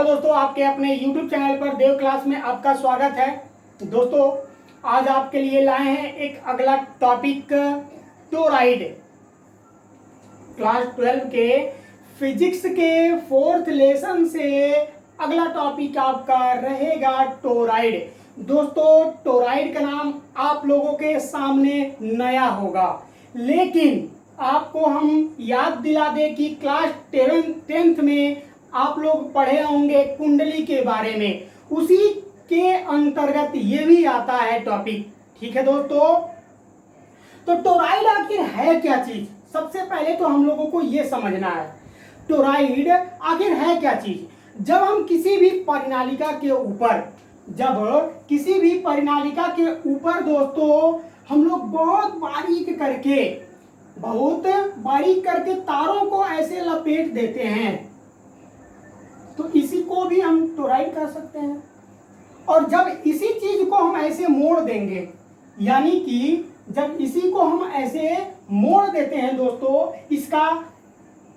दोस्तों, आपके अपने YouTube चैनल पर देव क्लास में आपका स्वागत है। दोस्तों, आज आपके लिए लाए हैं एक अगला टॉपिक, टोराइड। क्लास 12 के फिजिक्स के 4th लेसन से अगला टॉपिक आपका रहेगा टोराइड। दोस्तों, टोराइड का नाम आप लोगों के सामने नया होगा, लेकिन आपको हम याद दिला दें कि क्लास 10th में आप लोग पढ़े होंगे कुंडली के बारे में, उसी के अंतर्गत ये भी आता है टॉपिक। ठीक है दोस्तों, तो टोराइड आखिर है क्या चीज? सबसे पहले तो हम लोगों को ये समझना है टोराइड आखिर है क्या चीज। जब हम किसी भी परिनालिका के ऊपर दोस्तों हम लोग बहुत बारीक करके तारों को ऐसे लपेट देते हैं, तो इसी को भी हम टोराइड कह सकते हैं। और जब इसी चीज को हम ऐसे मोड़ देंगे, यानी कि जब इसी को हम ऐसे मोड़ देते हैं दोस्तों, इसका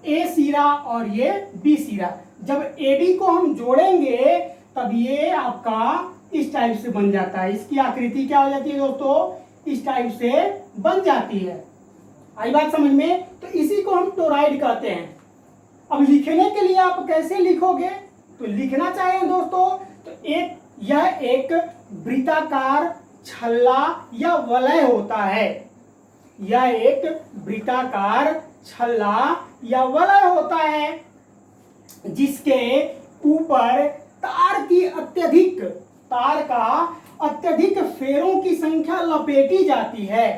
ए सिरा और ये बी सिरा, जब ए बी को हम जोड़ेंगे तब ये आपका इस टाइप से बन जाता है। इसकी आकृति क्या हो जाती है दोस्तों? इस टाइप से बन जाती है। आई बात समझ में? तो इसी को हम टोराइड कहते हैं। अब लिखने के लिए आप कैसे लिखोगे? तो लिखना चाहिए दोस्तों, तो यह एक वृत्ताकार छल्ला या वलय होता है। यह एक वृत्ताकार छल्ला या वलय होता है जिसके ऊपर तार का अत्यधिक फेरों की संख्या लपेटी जाती है।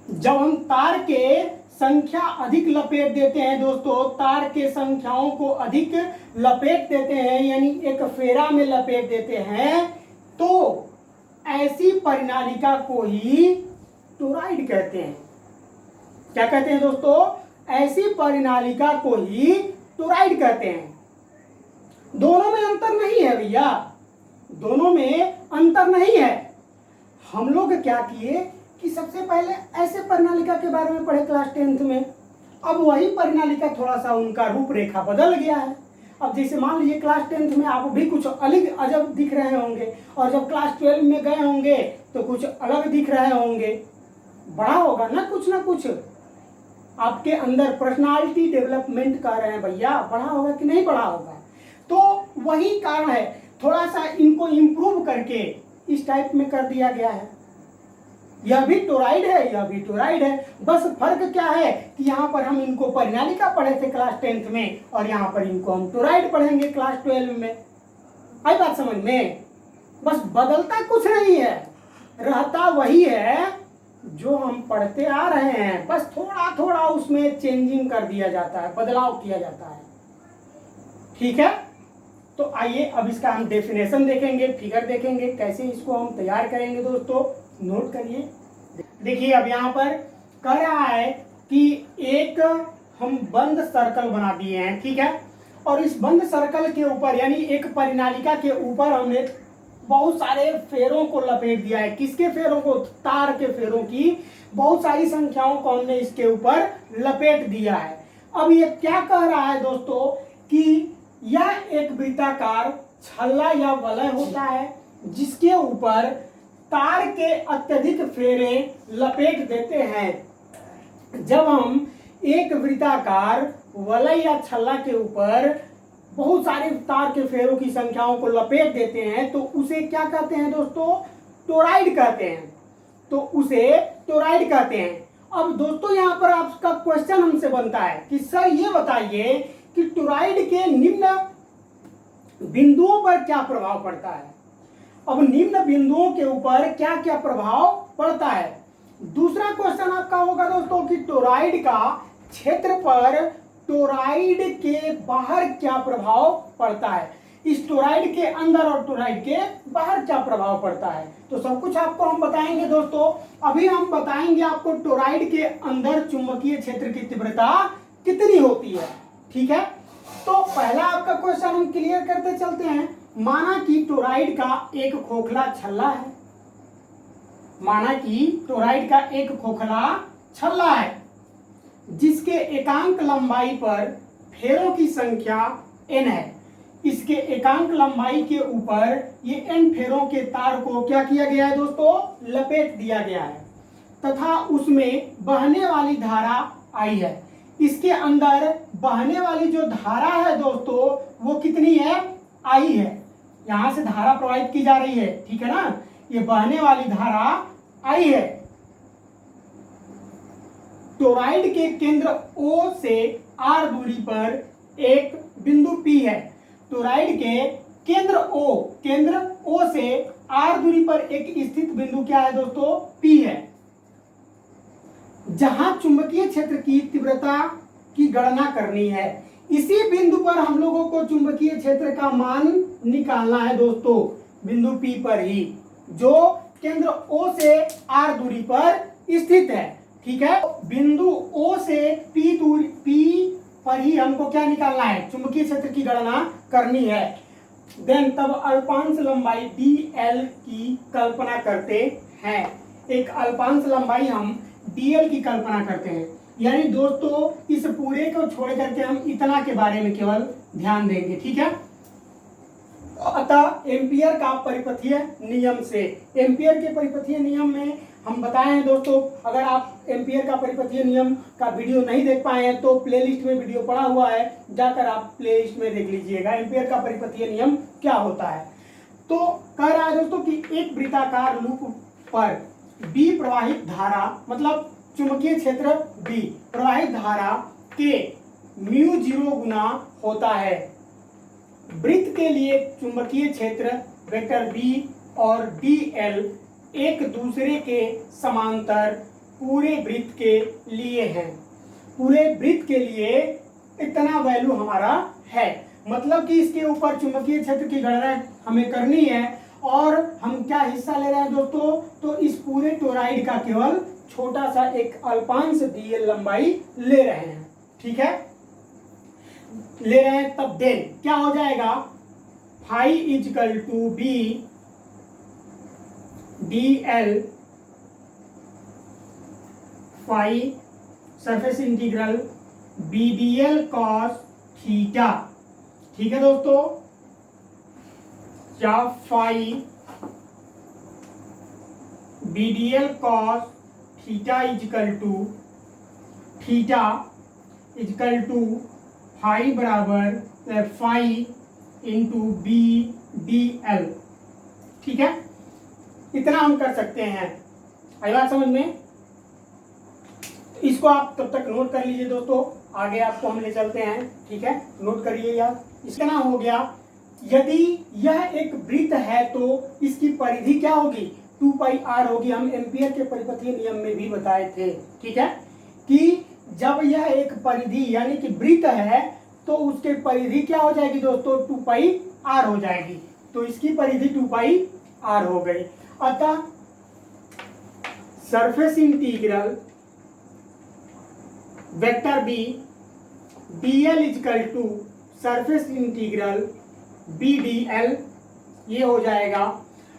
जब हम तार के संख्या अधिक लपेट देते हैं दोस्तों, तार के संख्याओं को अधिक लपेट देते हैं, यानी एक फेरा में लपेट देते हैं, तो ऐसी परिनालिका को ही टोराइड कहते हैं। क्या कहते हैं दोस्तों? ऐसी परिनालिका को ही टोराइड कहते हैं। दोनों में अंतर नहीं है भैया, दोनों में अंतर नहीं है। हम लोग क्या किए कि सबसे पहले ऐसे परिनालिका के बारे में पढ़े क्लास 10th में, अब वही परिनालिका थोड़ा सा उनका रूपरेखा बदल गया है। अब जैसे मान लीजिए क्लास 10th में आप भी कुछ अलग अजब दिख रहे होंगे, और जब क्लास 12 में गए होंगे तो कुछ अलग दिख रहे होंगे। बड़ा होगा ना कुछ आपके अंदर पर्सनालिटी डेवलपमेंट कर रहे हैं भैया, बड़ा होगा कि नहीं बड़ा होगा? तो वही कारण है, थोड़ा सा इनको इम्प्रूव करके इस टाइप में कर दिया गया है। यह भी टोराइड है, यह भी टोराइड है। बस फर्क क्या है कि यहाँ पर हम इनको परिनालिका पढ़े थे क्लास 10th में, और यहाँ पर इनको हम टोराइड पढ़ेंगे क्लास 12 में। आई बात समझ में? बस बदलता कुछ नहीं है, रहता वही है जो हम पढ़ते आ रहे हैं, बस थोड़ा थोड़ा उसमें चेंजिंग कर दिया जाता है, बदलाव किया जाता है। ठीक है, तो आइए अब इसका हम डेफिनेशन देखेंगे, फिगर देखेंगे, कैसे इसको हम तैयार करेंगे दोस्तों। नोट करिए, देखिए अब यहाँ पर कह रहा है कि एक हम बंद सर्कल बना दिए हैं, ठीक है, और इस बंद सर्कल के ऊपर यानी एक परिनालिका के ऊपर हमने बहुत सारे फेरों को लपेट दिया है। किसके फेरों को? तार के फेरों की बहुत सारी संख्याओं को हमने इसके ऊपर लपेट दिया है। अब ये क्या कह रहा है दोस्तों कि यह एक वृत्ताकार छल्ला या वलय होता है जिसके ऊपर तार के अत्यधिक फेरे लपेट देते हैं। जब हम एक वृत्ताकार वलय या छल्ला के ऊपर बहुत सारे तार के फेरों की संख्याओं को लपेट देते हैं, तो उसे क्या कहते हैं दोस्तों? टोराइड कहते हैं। तो उसे टोराइड कहते हैं। अब दोस्तों यहाँ पर आपका क्वेश्चन हमसे बनता है कि सर ये बताइए कि टोराइड के निम्न बिंदुओं पर क्या प्रभाव पड़ता है। अब निम्न बिंदुओं के ऊपर क्या क्या प्रभाव पड़ता है? दूसरा क्वेश्चन आपका होगा दोस्तों कि टोराइड का क्षेत्र पर टोराइड के बाहर क्या प्रभाव पड़ता है। इस टोराइड के अंदर और टोराइड के बाहर क्या प्रभाव पड़ता है, तो सब कुछ आपको हम बताएंगे दोस्तों। अभी हम बताएंगे आपको टोराइड के अंदर चुंबकीय क्षेत्र की तीव्रता कितनी होती है। ठीक है, तो पहला आपका क्वेश्चन हम क्लियर करते चलते हैं। माना कि टोराइड का एक खोखला छल्ला है, माना कि टोराइड का एक खोखला छल्ला है जिसके एकांक लंबाई पर फेरों की संख्या n है। इसके एकांक लंबाई के ऊपर ये एन फेरों के तार को क्या किया गया है दोस्तों, लपेट दिया गया है तथा उसमें बहने वाली धारा आई है। इसके अंदर बहने वाली जो धारा है दोस्तों वो कितनी है, आई है। यहां से धारा प्रवाहित की जा रही है, ठीक है ना, ये बहने वाली धारा आई है। टोरॉइड के केंद्र O से R दूरी पर एक बिंदु P है। टोरॉइड के केंद्र O से R दूरी पर एक स्थित बिंदु क्या है दोस्तों, P है, जहां चुंबकीय क्षेत्र की तीव्रता की गणना करनी है। इसी बिंदु पर हम लोगों को चुंबकीय क्षेत्र का मान निकालना है दोस्तों, बिंदु P पर ही, जो केंद्र O से R दूरी पर स्थित है, ठीक है। बिंदु O से P पर ही हमको क्या निकालना है, चुंबकीय क्षेत्र की गणना करनी है। देन तब अल्पांश लंबाई dl की कल्पना करते हैं। एक अल्पांश लंबाई हम dl की कल्पना करते हैं, यानी दोस्तों इस पूरे को छोड़ करके हम इतना के बारे में केवल ध्यान देंगे, ठीक है। अतः एम्पियर का परिपथीय नियम से, एम्पियर के परिपथीय नियम में हम बताए हैं दोस्तों, अगर आप एम्पियर का परिपथीय नियम का वीडियो नहीं देख पाए हैं तो प्लेलिस्ट में वीडियो पड़ा हुआ है, जाकर आप प्लेलिस्ट में देख लीजिएगा एम्पियर का परिपथीय नियम क्या होता है। तो कह रहा है दोस्तों कि एक वृत्ताकार लूप पर B प्रवाहित धारा, मतलब चुंबकीय क्षेत्र B प्रवाहित धारा के μ0 गुना होता है। वृत्त के लिए चुंबकीय क्षेत्र वेक्टर B और dl एक दूसरे के समांतर पूरे वृत्त के लिए हैं। पूरे वृत्त के लिए इतना वैल्यू हमारा है, मतलब कि इसके ऊपर चुंबकीय क्षेत्र की गणना हमें करनी है और हम क्या हिस्सा ले रहे हैं दोस्तों, तो इस पूरे टोरॉइड का केवल छोटा सा एक अल्पांश dl लंबाई ले रहे हैं, ठीक है, ले रहे हैं। तब देन क्या हो जाएगा, phi is equal to B dl phi surface integral B dl cos theta, ठीक है दोस्तों, या phi B dl cos theta is equal to phi बराबर फाई इंटू बी dl, ठीक है। इतना हम कर सकते हैं, आई बात समझ में। इसको आप तब तक नोट कर लीजिए दोस्तों, आगे आपको हम ले चलते हैं, ठीक है, नोट करिए यार। इसका नाम हो गया, यदि यह एक वृत्त है तो इसकी परिधि क्या होगी, 2 पाई r होगी। हम एम्पियर के परिपथीय नियम में भी बताए थे, ठीक है, कि जब यह एक परिधि यानी कि वृत्त है तो उसके परिधि क्या हो जाएगी दोस्तों, 2 पाई r हो जाएगी। तो इसकी परिधि 2 पाई r हो गई। अतः surface integral vector B dl is equal to surface integral B dl, ये हो जाएगा।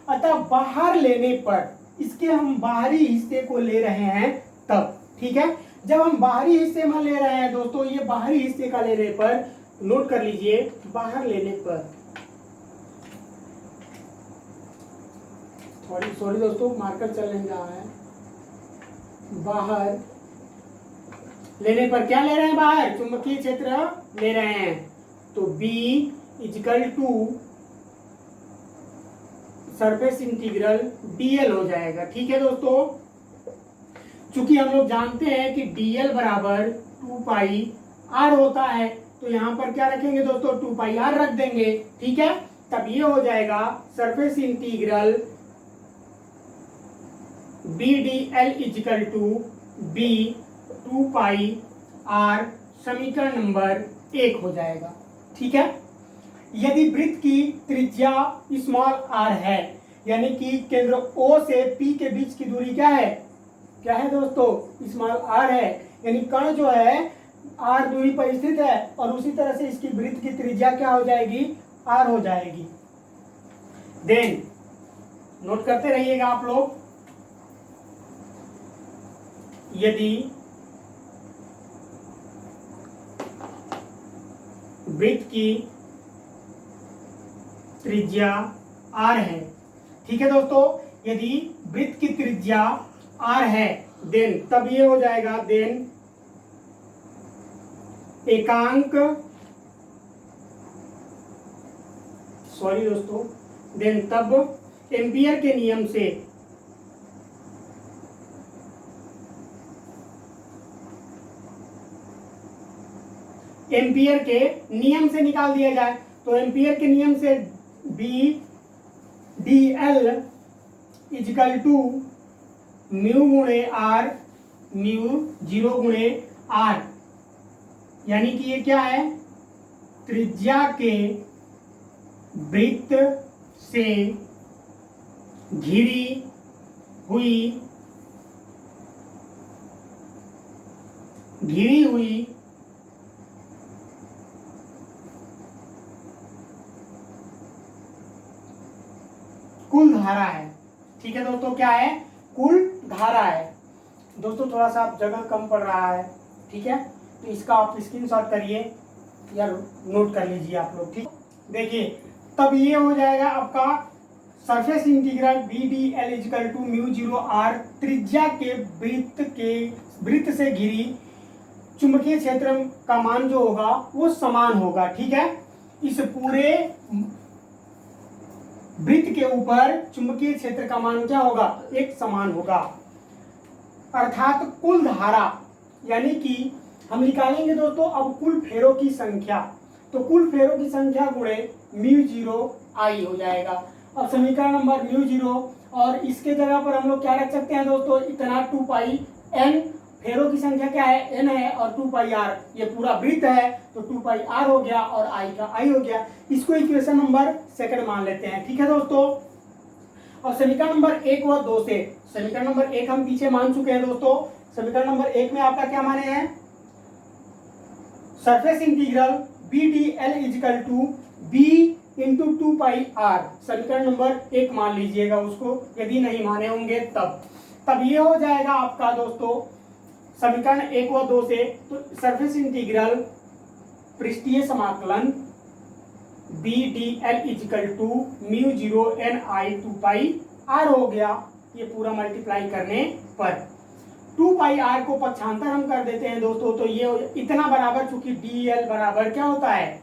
अतः बाहर लेने पर, इसके हम बाहरी हिस्से को ले रहे हैं तब, ठीक है, जब हम बाहरी हिस्से में ले रहे हैं दोस्तों, ये बाहरी हिस्से का लेने पर, नोट कर लीजिए, बाहर लेने पर, सॉरी दोस्तों मार्कर चल नहीं रहा है, बाहर लेने पर क्या ले रहे हैं, बाहर चुंबकीय क्षेत्र ले रहे हैं, तो B is equal to surface integral dl हो जाएगा, ठीक है दोस्तों। चूंकि हम लोग जानते हैं कि dl बराबर 2 पाई r होता है, तो यहाँ पर क्या रखेंगे दोस्तों, 2 पाई r रख देंगे, ठीक है। तब ये हो जाएगा surface integral b dl is equal to b 2 pi r, समीकरण नंबर 1 हो जाएगा, ठीक है। यदि वृत्त की त्रिज्या स्मॉल r है, यानी कि केंद्र O से P के बीच की दूरी क्या है दोस्तों, स्मॉल r है, यानी कण जो है r दूरी पर स्थित है और उसी तरह से इसकी वृत्त की त्रिज्या क्या हो जाएगी, r हो जाएगी। देन नोट करते रहिएगा आप लोग, यदि वृत्त की त्रिज्या r है। ठीक है दोस्तों, यदि वृत्त की त्रिज्या r है देन तब ये हो जाएगा, देन एकांक, सॉरी दोस्तों, देन तब एम्पियर के नियम से निकाल दिया जाए तो एम्पियर के नियम से B D L is equal to mu गुणे आर, म्यू 0 गुणे आर, यानी कि ये क्या है, त्रिज्या के वृत्त से घिरी हुई कुल धारा है। ठीक है दोस्तों, क्या है, कुल धारा है। दोस्तों थोड़ा सा जगह कम पड़ रहा है, ठीक है, तो इसका आप स्क्रीनशॉट करिए या नोट कर लीजिए आप लोग। ठीक, देखिए तब ये हो जाएगा आपका surface integral B D L is equal to mu 0 R, त्रिज्या के वृत्त से घिरी चुंबकीय क्षेत्र का मान जो होगा वो समान होगा। ठीक है, इस पूरे वृत्त के ऊपर चुंबकीय क्षेत्र का मान क्या होगा, एक समान होगा। अर्थात कुल धारा, यानी कि हम निकालेंगे दोस्तों अब कुल फेरों की संख्या, तो कुल फेरों की संख्या गुणे म्यू 0 आई हो जाएगा। अब समीकरण नंबर म्यू 0, और इसके जगह पर हम लोग क्या रख सकते हैं दोस्तों, इतना 2 पाई एन, फेरों की संख्या क्या है, एन है, और 2 पाई आर, ये पूरा वृत्त है तो 2 पाई आर हो गया और आई का आई हो गया। इसको इक्वेशन नंबर सेकंड मान लेते हैं। ठीक है दोस्तों, और समीकरण नंबर 1 व 2 से, समीकरण नंबर 1 हम पीछे मान चुके हैं दोस्तों। समीकरण नंबर 1 में आपका क्या माने हैं, surface integral B D L is equal to B into 2 pi R, समीकरण नंबर 1 मान लीजिएगा उसको, यदि नहीं माने होंगे तब ये हो जाएगा आपका दोस्तों समीकरण 1 व 2 से, तो सरफेस इंटीग्रल पृष्ठीय समाकलन B D L is equal to mu 0 N I 2 pi R हो गया। ये पूरा मल्टीप्लाई करने पर 2 पाई आर को पक्षांतर हम कर देते हैं दोस्तों, तो ये इतना बराबर, चूंकि डी एल बराबर क्या होता है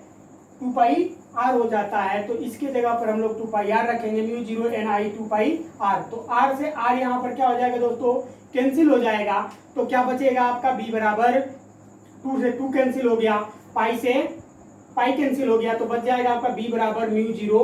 2 पाई आर हो जाता है, तो इसके जगह पर हम लोग 2 पाई आर रखेंगे, mu 0 N I 2 pi R, तो आर से आर यहाँ पर क्या हो जाएगा दोस्तों, कैंसिल हो जाएगा, तो क्या बचेगा आपका बी बराबर 2 से 2 कैंसिल हो गया, पाई से पाई कैंसिल हो गया, तो बच जाएगा आपका बी बराबर म्यू 0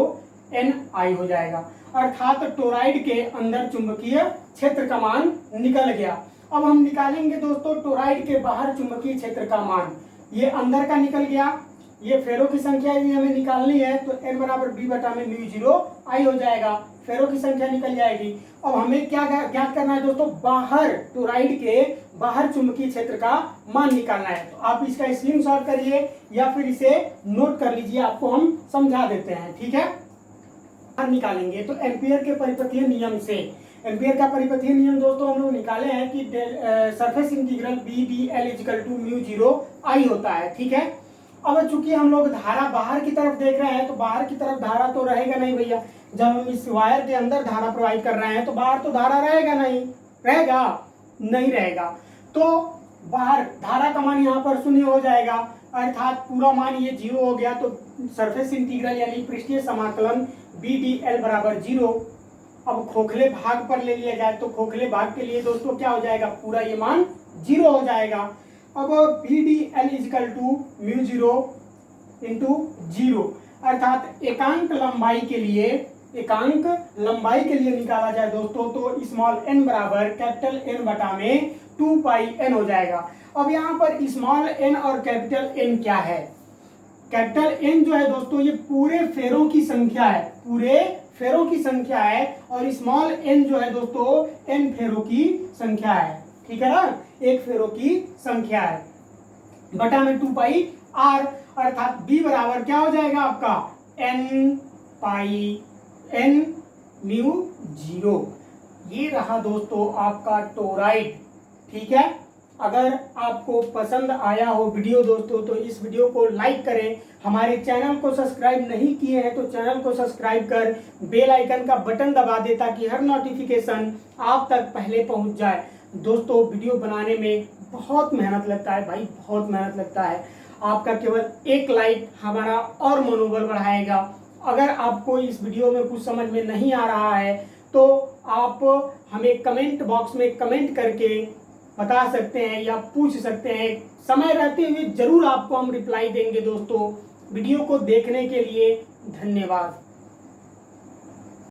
एन आई हो जाएगा। अर्थात टोराइड के अंदर चुंबकीय क्षेत्र का मान निकल गया। अब हम निकालेंगे दोस्तों टोराइड के बाहर चुंबकीय क्षेत्र का मान, ये अंदर का निकल गया, ये फेरों की संख्या भी हमें निकालनी है, तो n बराबर बी बटा में म्यू 0 आई हो जाएगा, फेरों की संख्या निकल जाएगी। अब हमें क्या ज्ञात करना है दोस्तों, बाहर टोराइड के बाहर चुंबकीय क्षेत्र का मान निकालना है। तो आप इसका स्क्रीनशॉट करिए या फिर इसे नोट कर लीजिए, आपको हम समझा देते हैं। ठीक है, हम निकालेंगे तो एम्पियर के परिपथीय नियम से, एम्पियर का परिपथीय नियम दोस्तों हम लोग निकाले हैं कि surface integral B D L is equal to mu 0 I होता है। ठीक है, अब चूंकि हम लोग धारा बाहर की तरफ देख रहे हैं, तो बाहर की तरफ धारा तो रहेगा नहीं भैया, जब हम इस वायर के अंदर धारा प्रोवाइड कर रहे हैं तो बाहर तो धारा रहेगा नहीं, रहेगा नहीं रहेगा, तो बाहर धारा का मान यहाँ पर 0 हो जाएगा, अर्थात पूरा मान ये 0 हो गया। तो सरफेस इंटीग्रल यानी पृष्ठीय समाकलन बी डी एल बराबर 0। अब खोखले भाग पर ले लिया जाए तो खोखले भाग के लिए दोस्तों क्या हो जाएगा, पूरा ये मान 0 हो जाएगा। अब B D L is equal to mu 0 into 0, अर्थात एकांक लंबाई के लिए निकाला जाए दोस्तों, तो स्मॉल n बराबर कैपिटल N बटा में 2 पाई n हो जाएगा। अब यहाँ पर स्मॉल n और कैपिटल N क्या है, कैपिटल N जो है दोस्तों ये पूरे फेरों की संख्या है, पूरे फेरों की संख्या है, और स्मॉल n जो है दोस्तों n फेरों की संख्या है। ठीक है ना, एक फेरों की संख्या है, बटा में 2 पाई r, अर्थात b बराबर क्या हो जाएगा आपका n पाई n म्यू 0। ये रहा दोस्तों आपका टोराइड। ठीक है, अगर आपको पसंद आया हो वीडियो दोस्तों तो इस वीडियो को लाइक करें। हमारे चैनल को सब्सक्राइब नहीं किए हैं तो चैनल को सब्सक्राइब कर बेल आइकन का बटन दबा दे ताकि हर नोटिफिकेशन आप तक पहले पहुंच जाए। दोस्तों वीडियो बनाने में बहुत मेहनत लगता है भाई, बहुत मेहनत लगता है। आपका केवल एक लाइक हमारा और मनोबल बढ़ाएगा। अगर आपको इस वीडियो में कुछ समझ में नहीं आ रहा है तो आप हमें कमेंट बॉक्स में कमेंट करके बता सकते हैं या पूछ सकते हैं। समय रहते हुए जरूर आपको हम रिप्लाई देंगे। दोस्तों वीडियो को देखने के लिए धन्यवाद।